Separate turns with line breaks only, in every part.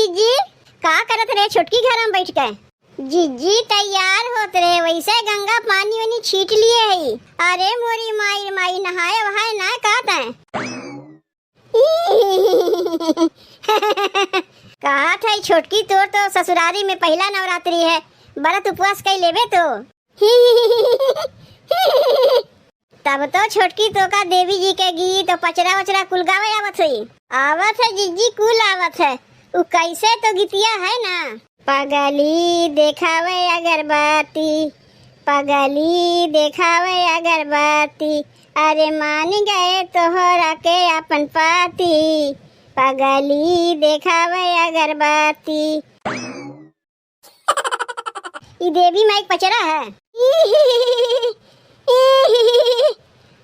जीजी का करत रहे छोटकी घर में बैठ के? जीजी तैयार होत रहे, वैसे गंगा पानी वानी छीट लिए है। अरे मोरी माई माई नहाए वहाए ना कहता है। कहा था छोटकी तोर तो ससुरारी में पहला नवरात्रि है, व्रत उपवास कर लेबे तो। तब तो छोटकी तो का देवी जी के गीत तो पचरा वचरा कुल गावे आवत है जीजी कुल आवत है। उ कैसे तो गीतिया है ना, पगली देखावे अगरबत्ती, पगली देखावे अगरबत्ती, अरे मान गए तोहरा के अपन पति, पगली देखावे अगरबत्ती। ये देवी माई पचरा है।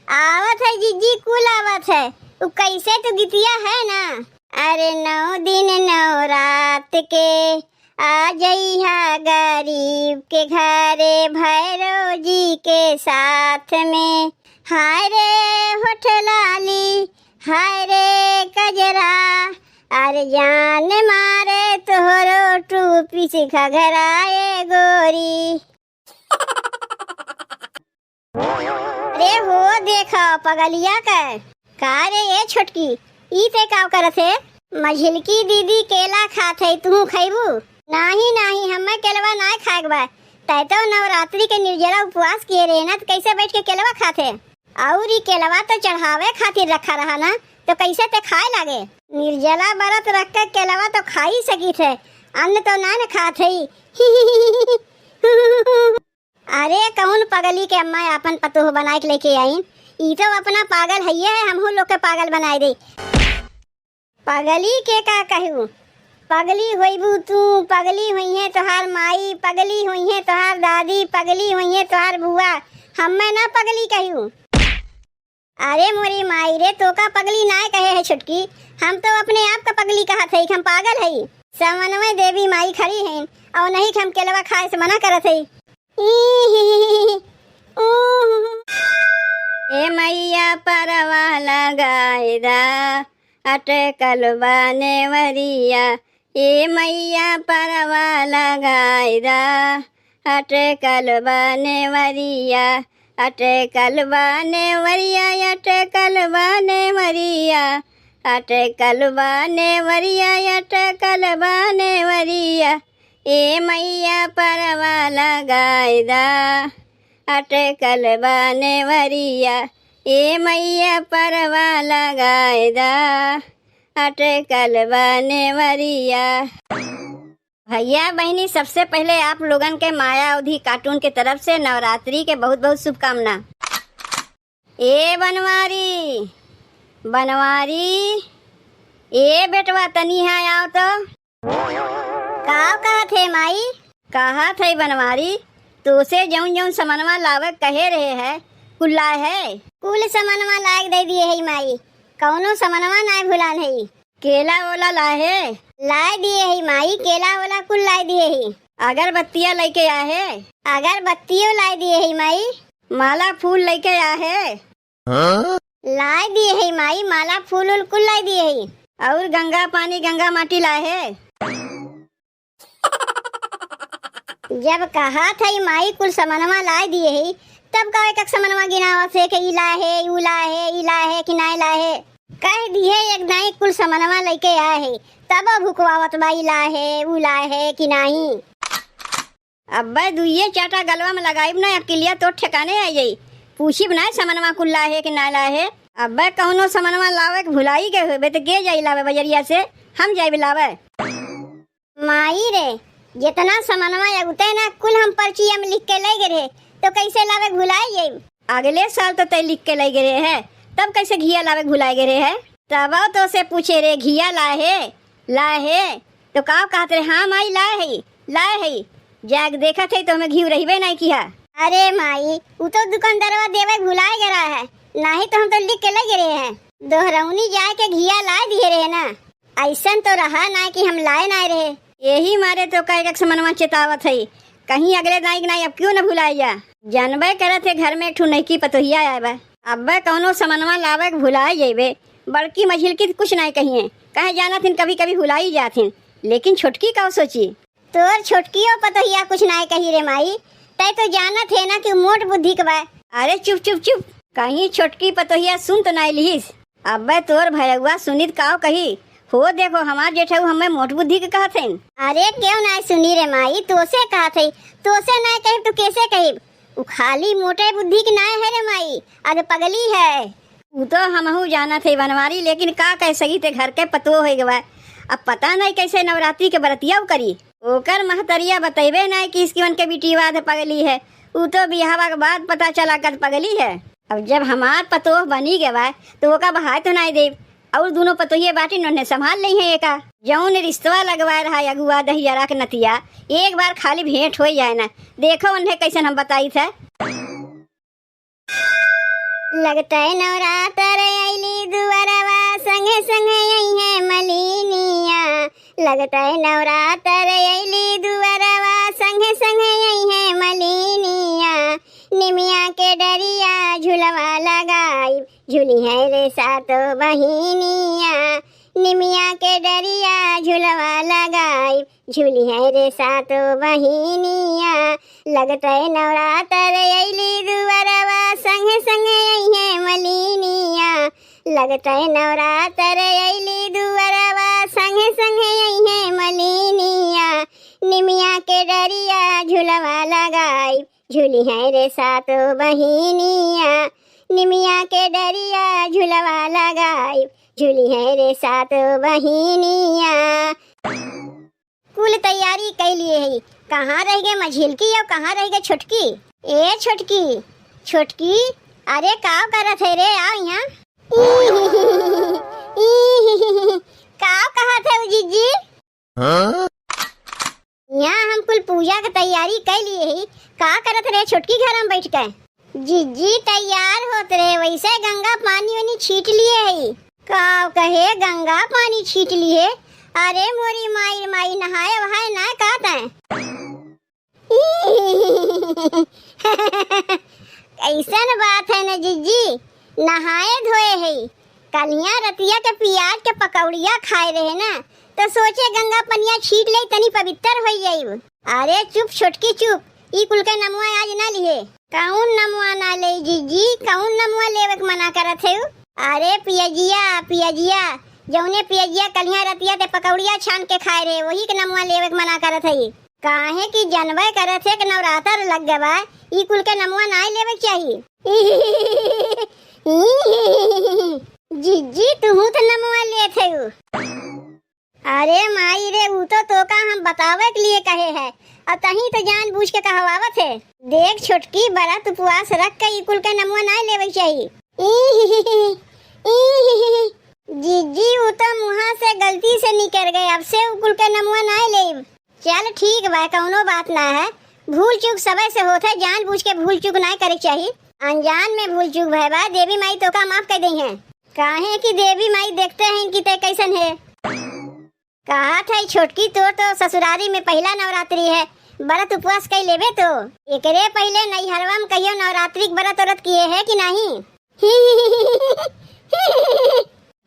आवत है जीजी कुल आवत है। उ कैसे तो गीतिया है ना, अरे 9 दिन 9 रात के आ जइहा गरीब के घरे भैरव जी के साथ में, हाय रे होठ लाली हाय रे कजरा, अरे जान मारे तोहरो टूपी से घघराए गोरी। अरे हो देखा पगलिया का रे ये छोटकी ई ते का करत है? मझिलकी दीदी केला खात है, तू खैबू? नहीं नहीं हमें केलवा ना खाएक बा। तै तो नवरात्रि के निर्जला उपवास किए रहे ना, तो कैसे बैठ के केलवा खाते? और ई केलवा तो चढ़ावे खातिर रखा रहा ना, तो कैसे ते खाए लागे? निर्जला व्रत रख के केलवा तो खा ही सकी थे, अन्न तो ना खात है। अरे कौन पगली के अम्मा अपन पतोह बनाए के लेके आई? ई तो अपना पागल है, हमहू लोग के पागल बनाए दे। पगली के का कहू? पगली होइबू तू, पगली हुई है तोहार माई, पगली हुई है तोहार दादी, पगली हुई है तोहार बुआ, हमें ना पगली कहू। अरे मोरी माई रे, तो का पगली ना कहे है छुटकी, हम तो अपने आप का पगली कहा थे, हम पागल है। समन्वय देवी माई खड़ी है और नहीं हम केलवा खाए से मना करत है। ए मैया परवा लगाएदा अटकल नेवरिया, ए मैया परवा लगाएदा अटकल नेवरिया, अटकल नेवरिया, अटकल नेवरिया, अटकल नेवरिया, अटकल नेवरिया, ए मैया परवा लगाएदा अटकल नेवरिया, ए मैया परवा लगाएदा अटकल नेवरिया। भैया बहनी, सबसे पहले आप लोगन के माया अवधि कार्टून के तरफ से नवरात्रि के बहुत बहुत शुभकामना। ए बनवारी बनवारी, ए बेटवा तनी है आओ तो। कहा थे माई? कहा थे बनवारी, तो से जौन जौन समनवा लावे कहे रहे है कुल लाए है? कुल समनवा लायक दे दिए है माई, कौनो समनवा ना भुलान है। केला ओला लाए दिए है माई, केला ओला कुल लाए दिए है। अगरबत्तियाँ लेके आए है? अगरबत्तियों लाए दिए है माई। माला फूल लेके आए है? लाए दिए है माई, माला फूल उल कुल लाए दिए है। और गंगा पानी गंगा माटी लाए है? जब कहा था माई कुल समनवा लाए दिए है, तब का एक समनवा गिनावत है कि इला है उला है इला है कि ना इला है? कह दिए एक नहीं कुल समनवा लेके आए है, तब भुकवावत बा इला है उला है कि नहीं। अब्बा दुइये चाटा गलवा में लगाइब ना, अकेलिया तो ठिकाने आ जाई, पूछिब ना समनवा कुल लाए है कि ना लाए है। अब्बा कौनो समनवा लावे भुलाई के होबे तो के जाई लावे बजरिया से, हम जाई लावे। माई रे, जितना समनवा अगुते ना कुल हम पर्चिया में लिख के ले गए, तो कैसे लावे भुलाई जाई? अगले साल तो तय लिख के ले गए है, तब कैसे घिया लावे भुलाई गए है? तब तो से पूछे रे घिया लाए है तो का कहते रे? हाँ माई लाए है। जाग देखा थे तो हमें घी रहीबे नहीं किया। अरे माई, वो तो दुकानदारवा देवे भुलाए गया है, नहीं तो हम तो लिख के ले गए हैं। दोहरौनी जाए के घिया लाए दिए रहे ना, ऐसा तो रहा ना कि हम लाए ना रहे। यही मारे तो कई समनवा चेतावत है, कहीं अगले नाइक नहीं अब क्यों न भुलाई जा। जानबे करे थे घर में एक ठू नईकी पतोहिया आए, अब कौनो समनवा लावे भुलाई जेबे, बड़की मझिल की कुछ नहीं कहिए, कहे जाना थिन कभी कभी भुलाई जाथिन, लेकिन छोटकी का सोची। तोर छोटकी और पतोहिया कुछ ना कही रे माई, तय तो जाना थे ना कि मोट बुद्धि के बा। अरे चुप चुप चुप, कहीं छोटकी पतोहिया सुन तो नहीं लिहिस। अब तोर भैया सुनित काव कही हो, देखो हमार जेठऊ हमें मोट बुद्धि के कहत हैं। अरे क्यों ना सुनी रे माई, तोसे कहत है, तोसे ना कही तो कैसे कही? उ खाली मोटे बुद्धि की ना है रे माई, अरे पगली है। उ तो हमहू जाना थे बनवारी, लेकिन का कह सकी ते घर के पतो हो गवा। अब पता नहीं कैसे नवरात्रि के बरतिया करी। ओकर महतरिया बतेबे नहीं कि इसकी मन के बेटी वाद पगली है। उ तो बिहावा के बाद पता चला कर पगली है। अब जब हमार पतोह बनी गवा तो ओका बहाय तो नहीं दे, और दोनों पतोहिए बाटी उन्हें संभाल ली है। एका जौन रिश्तवा लगवा रहा अगुआ दहियारा के नतिया, एक बार खाली भेंट हो जाए ना, देखो उन्हें कैसे हम बताई था। लगता है नवरात्र आईली दुआरवा, संगे संगे आई है मलिनिया। लगता है नवरात्र आईली दुआरवा, संगे संगे आई है मलिनिया। निमिया के डरिया झुलवा लगाई, झूली है रे सातो बहिनिया। निमिया के डरिया झुलवा लगाई, झूली है रे सातो बहिनिया। लगता है नवरात्र आईली दुआरवा, संगे संगे आई है मलिनिया। लगता है नवरात्र आईली दुआरवा, संगे संगे आई है मलिनिया। निमिया के डरिया झुलवा लगाई, झूली है रे सातो बहिनिया। निमिया के डरिया झुलवा लगाई, झूली है रे सातो बहिनिया। कुल तैयारी कर लिए है, कहाँ रह गए मझिलकी और कहाँ रह गए छोटकी? ए छोटकी छोटकी, अरे का करत है रे? आओ यहाँ। का कहा था जीजी? यहाँ हम कुल पूजा की तैयारी कर लिए है, का करत रे छोटकी घर में बैठ के? जीजी तैयार होत रहे, वैसे गंगा पानी वानी छीट लिए है। का कहे गंगा पानी छीट लिए? अरे मोरी माई माई, नहाए वहाए ना कहता है। ऐसा बात है ना जीजी, नहाए धोए है। कलिया रतिया के प्याज के पकौड़िया खाए रहे ना, तो सोचे गंगा पनिया छीट ले तनी पवित्र हो जाए। अरे चुप छोटकी चुप, ई कुल के नमुआ आज ना लिए। कौन नमुआ ना ले जीजी? कौन नमुआ लेवे के मना करत है? अरे पियजिया पियजिया, जौने पियजिया कलिया रतिया ते पकौड़िया छान के खाए रहे, वही के नमुआ लेवे के मना करत है। काहे कि जनवे करत है कि नवरात्र लग गवा, ई कुल के नमुआ ना लेवे के चाहिए। जीजी तू तो नमुआ लेत है। अरे माई रे, वो तो का हम बतावे के लिए कहे है, और तही तो जानबूझ के कहवावत है। देख छोटकी, बरात उपवास रख के ई कुल के नमुआ ना लेवे चाहिए। जीजी वो तो मुँह से गलती से निकल गए, अब से कुल के नमुआ ना ले। चल ठीक बा, कौनो बात ना है, भूल चूक सबे से होता है, जानबूझ के भूल चूक ना करे चाहिए। अनजान में भूल चूक भय बा, देवी माई तो का माफ कर दी है। काहे कि देवी माई देखते हैं कि ते कैसन है। कहा था छोटकी, तो ससुरारी में पहला नवरात्रि है, व्रत उपवास कर लेबे तो एकरे पहले नैहरवा में कहियो नवरात्रि के व्रत औरत किए है कि नहीं?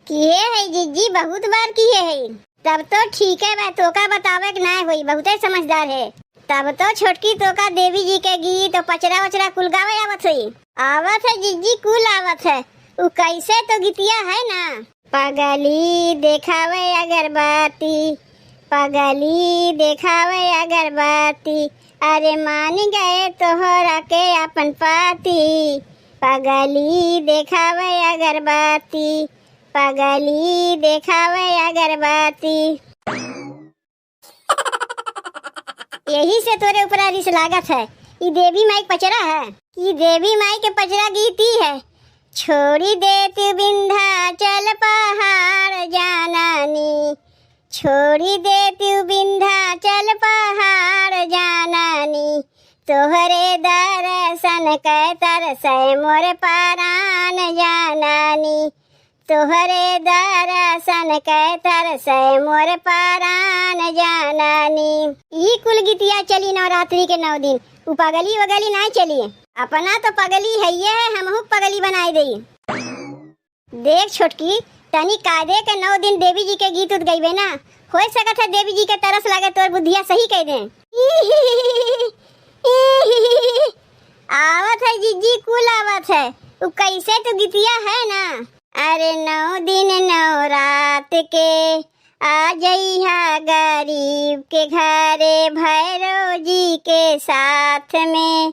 किए है जीजी, बहुत बार किए है। तब तो ठीक है, तो का बतावे कि ना हुई, बहुत समझदार है। तब तो छोटकी तो का देवी जी के गीत और पचरा वचरा कुल गावे आवत हुई। आवत है जीजी, कुल आवत है। उ कैसे तो गीतिया है ना, पगली देखावे अगरबत्ती, पगली देखावे अगरबत्ती, अरे मान गए तोहरा के अपन पति। पगली देखावे अगरबत्ती, पगली देखावे अगरबत्ती। यही से तोरे ऊपर रिस लागत है। ये देवी माई पचरा है, ये देवी माई के पचरा गीती है। छोड़ी देती विंध्याचल पहाड़ जानानी, छोड़ी देती विंध्याचल पहाड़ जानानी, तोहरे दर्शन के तरसे मोर परान जानानी, तोहरे दर्शन के तरसे मोर परान जानानी। ई कुल गीतिया चली नवरात्रि के 9 दिन, उ पगली वगली ना चली। अपना तो पगली है ये है, हमहू पगली बनाई दी। देख छोटकी, तनी कायदे के 9 दिन देवी जी के गीत उत गईबे ना, हो सकत है देवी जी के तरस लागे तोर बुद्धिया सही कह दे। आवत है जीजी कुल आवत है। उ कैसे तो गीतिया है ना। अरे 9 दिन 9 रात के आ जइहा गरीब के घरे भैरव जी के साथ में।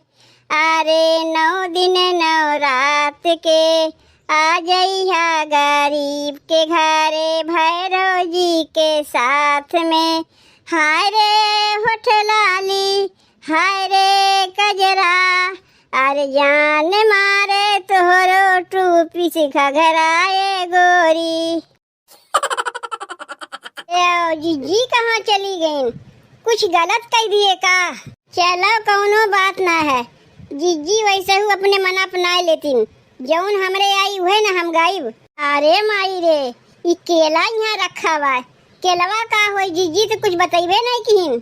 अरे 9 दिन 9 रात के आ जइहा गरीब के घरे भैरव जी के साथ में। हाय रे होठ लाली हाय रे कजरा अरे जान मारे तोहरो टूपी से घघराए गोरी। जीजी कहाँ चली गई? कुछ गलत कह दिए का? चलो कौनो बात ना है। जीजी वैसे ही अपने मन अपनाए लेतीन। जौन हमरे आई हुए ना हम गायब। अरे माई रे ई केला यहाँ रखा हुआ। केलवा का होई जीजी तो कुछ बताइबे नहीं किन।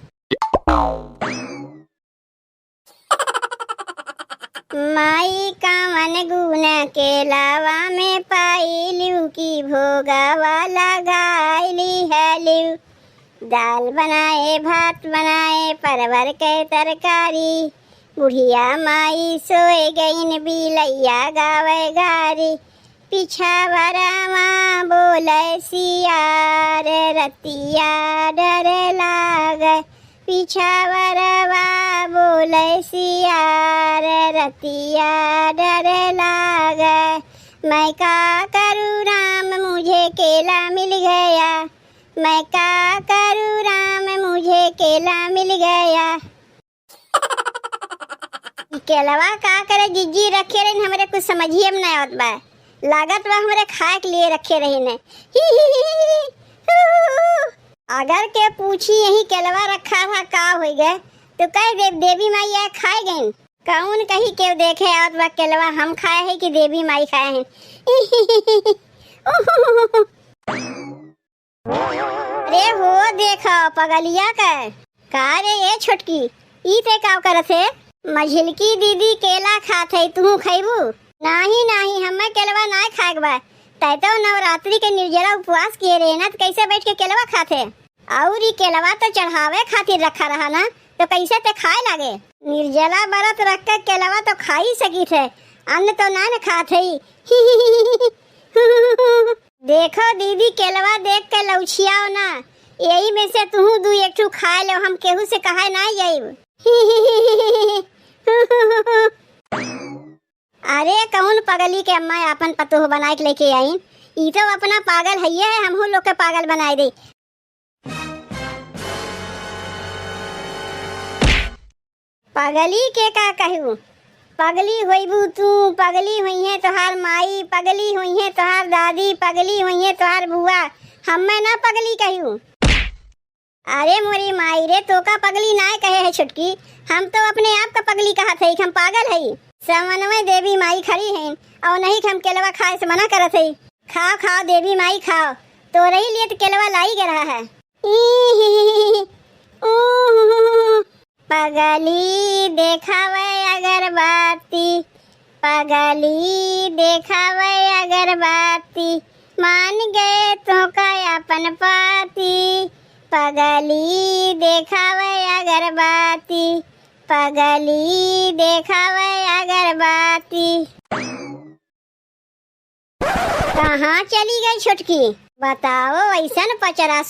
माई कावन गुन केलावा में पाइलू की भोगावा लगाईली है लिऊ। दाल बनाए भात बनाए परवर के तरकारी। बुढ़िया माई सोए गईन बिलैया गावे गारी। पीछा बरामा बोले सियार रतिया डर लागे। पीछा बरवा बोले सियार रतिया डर लागे। मैं का करूँ राम मुझे केला मिल गया। मैं का करूँ राम मुझे केला मिल गया। केलवा का करे जीजी रखे रहे हमरे कुछ समझिए में नहीं आवत बा। लागत बा हमरे खाए के लिए रखे रहे ने। अगर के पूछी यही केलवा रखा था का हो गए तो कह दे देवी माई आ खाए गई। कौन कही के देखे आवत बा केलवा हम खाए है कि देवी माई खाए हैं। अरे हो देखो पगलिया का रे ये छोटकी ई ते का करत है? मझिलकी दीदी केला खात है तू खैबू? नहीं नहीं हमें केलवा नहीं खाएक बा। तै तो नवरात्रि के निर्जला उपवास किए रहे ना तो कैसे बैठ के केलवा खाते? और ई केलवा तो चढ़ावे खातिर रखा रहा ना तो कैसे ते खाए लागे? निर्जला व्रत रख के केलवा तो खा ही सकी थे। अन्न तो ना न खाते ही। देखो दीदी केलवा देख के लौछियाओ ना। यही में से तू दू एक ठू खा लो हम केहू से कहा नहीं जाइब। अरे कौन पगली के अम्मा अपन पतोह बनाए के लेके आई? ई तो अपना पागल है हमहू लोग के पागल बनाए दे। पगली के का कहू? पगली होइबू तू, पगली हुई है तोहार माई, पगली हुई है तोहार दादी, पगली हुई है तोहार बुआ। हमें ना पगली कहू। अरे मोरी माई रे तो का पगली ना कहे है छुटकी। हम तो अपने आप का पगली कहा थे हम पागल है। समन्वय देवी माई खड़ी हैं और नहीं हम केलवा खाए से मना करत है। खाओ खाओ देवी माई खाओ। तो रही लिए तो केलवा लाई गे रहा है। पगली देखावे अगरबत्ती। पगली देखावे अगरबत्ती। मान गए तो का अपन पाती। पगली देखावे अगरबत्ती। पगली देखावे अगरबत्ती। कहाँ चली गई छोटकी? बताओ ऐसन पचरा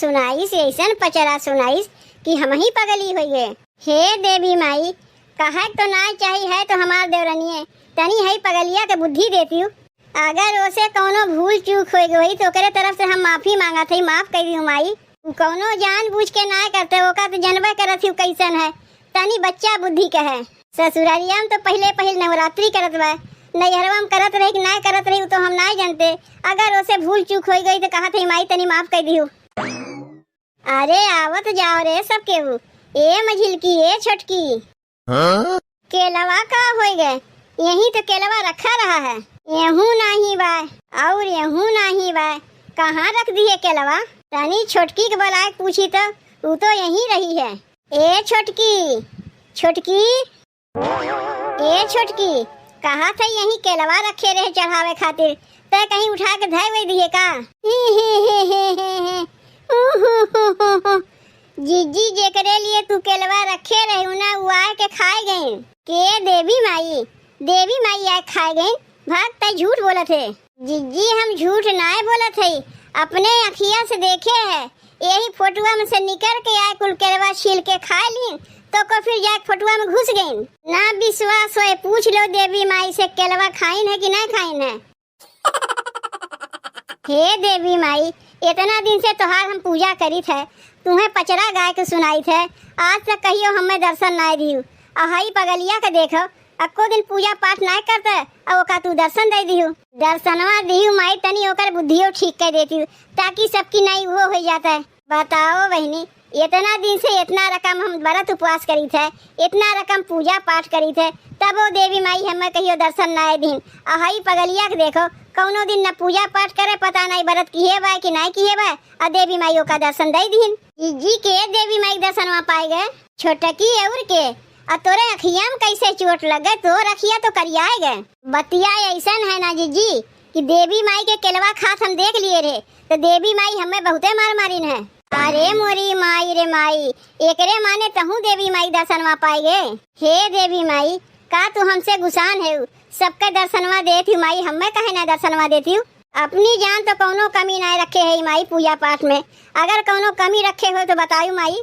सुनाइस कि हम ही पगली हो गए। हे देवी माई कहा तो ना चाहिए है तो हमार देवरनिए तनी है पगलिया के बुद्धि देती हूँ। अगर उसे कोनो भूल चूक हो गई तो करे तरफ से हम माफी मांगा थी। माफ कर दी माई। कोनो जान बूझ के ना करते वो का तो जनबे करत ही कैसन है। तनी बच्चा बुद्धि का है। ससुरारिया में तो पहले नवरात्रि करत बा। नैहरवा में करत रही कि ना करत रही तो हम ना जानते। अगर उसे भूल चूक हो गई तो कहा थी माई तनी माफ कर दी। अरे आवत जाओ रे सब केहू। ए मझिलकी ए छोटकी केलवा का हो गए? यही तो केलवा रखा रहा है। यहू नहीं बा और यहू नहीं बा। कहाँ रख दिए केलवा? तनी छोटकी के बुलाए पूछी तो वो तो यहीं रही है। ए छोटकी कहा था यहीं केलवा रखे रहे चढ़ावे खातिर। तय कहीं उठा के धय दिए का? जीजी जेकरे लिए तू केलवा रखे रही ना वो आए के खाए गए के देवी माई आए खाए गए। भाग तय झूठ बोला थे जीजी, हम झूठ ना बोला थे, अपने अखिया से देखे है। यही फोटुआ में से निकल के आए कुल केलवा छील के खा ली तो को फिर जाके फोटुआ में घुस गई। ना विश्वास हो पूछ लो देवी माई से केलवा खाइन है कि नहीं खाइन है। हे देवी माई, इतना दिन से तोहार हम पूजा करी थे, तुम्हें पचरा गाय के सुनाई थे, आज तक कहियो हमें दर्शन ना दियो। अहाई पगलिया के देखो अक्को दिन पूजा पाठ ना करते और ओका तू दर्शन दे दियो। दर्शनवा दियो माई तनी ओकर बुद्धियो ठीक कर देती ताकि सबकी नहीं वो हो जाता है। बताओ बहनी, इतना दिन से इतना रकम हम व्रत उपवास करी थे, इतना रकम पूजा पाठ करी थे, तब वो देवी माई हमें कहियो दर्शन ना दिन। अहाई पगलिया के देखो कौनो दिन न पूजा पाठ करे, पता नहीं व्रत किए बा कि नहीं किए बा, और देवी माई का दर्शन दे दिन। जी के देवी माई दर्शन वहाँ पाए गए छोटकी और के, और तोरे अखिया में कैसे चोट लग गए, तो रखिया तो करियाए गए। बतिया ऐसा है ना जीजी कि देवी माई के केलवा खात हम देख लिए रे, तो देवी माई हमें बहुते मार मारिन है। अरे मोरी माई रे माई, एकरे माने तहु देवी माई दर्शन वहाँ पाए गए। हे देवी माई, का तू हमसे गुसान है, सबके दर्शनवा देती माई, हमें कहे ना दर्शनवा देती हूँ। अपनी जान तो कौनो कमी ना रखे है माई पूजा पाठ में, अगर कौनो कमी रखे हो तो बतायू माई।